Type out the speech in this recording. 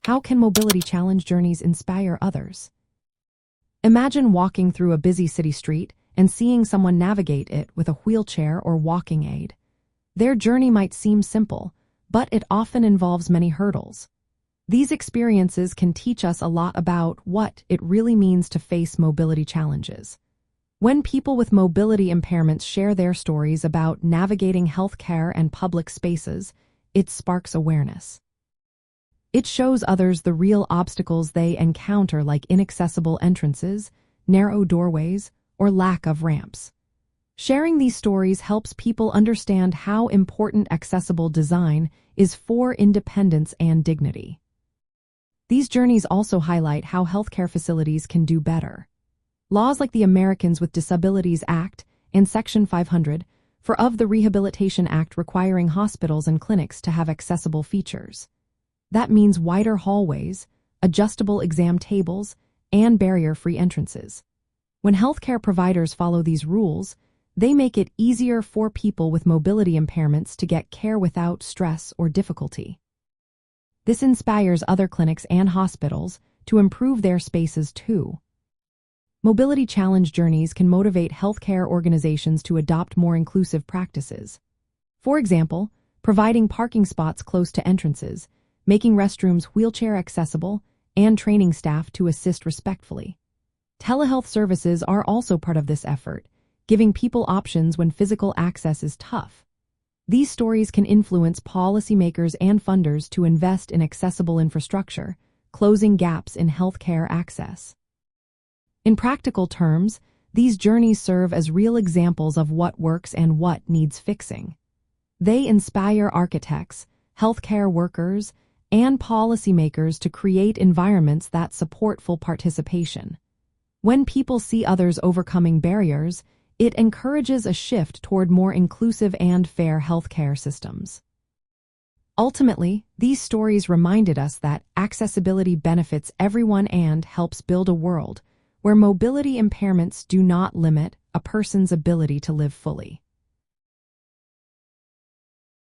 How can mobility challenge journeys inspire others? Imagine walking through a busy city street and seeing someone navigate it with a wheelchair or walking aid. Their journey might seem simple, but it often involves many hurdles. These experiences can teach us a lot about what it really means to face mobility challenges. When people with mobility impairments share their stories about navigating healthcare and public spaces, it sparks awareness. It shows others the real obstacles they encounter, like inaccessible entrances, narrow doorways, or lack of ramps. Sharing these stories helps people understand how important accessible design is for independence and dignity. These journeys also highlight how healthcare facilities can do better. Laws like the Americans with Disabilities Act and Section 500 of the Rehabilitation Act requiring hospitals and clinics to have accessible features. That means wider hallways, adjustable exam tables, and barrier-free entrances. When healthcare providers follow these rules, they make it easier for people with mobility impairments to get care without stress or difficulty. This inspires other clinics and hospitals to improve their spaces too. Mobility challenge journeys can motivate healthcare organizations to adopt more inclusive practices. For example, providing parking spots close to entrances, making restrooms wheelchair accessible, and training staff to assist respectfully. Telehealth services are also part of this effort, giving people options when physical access is tough. These stories can influence policymakers and funders to invest in accessible infrastructure, closing gaps in healthcare access. In practical terms, these journeys serve as real examples of what works and what needs fixing. They inspire architects, healthcare workers, and policymakers to create environments that support full participation. When people see others overcoming barriers, it encourages a shift toward more inclusive and fair healthcare systems. Ultimately, these stories reminded us that accessibility benefits everyone and helps build a world where mobility impairments do not limit a person's ability to live fully.